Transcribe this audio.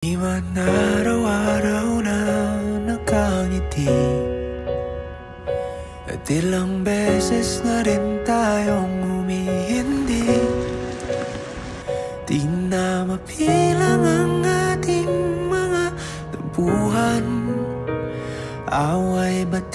Di man araw-araw na nakangiti, at ilang beses na rin tayong humihindi. Di na mapilang ang ating mga tampuhan, away ba't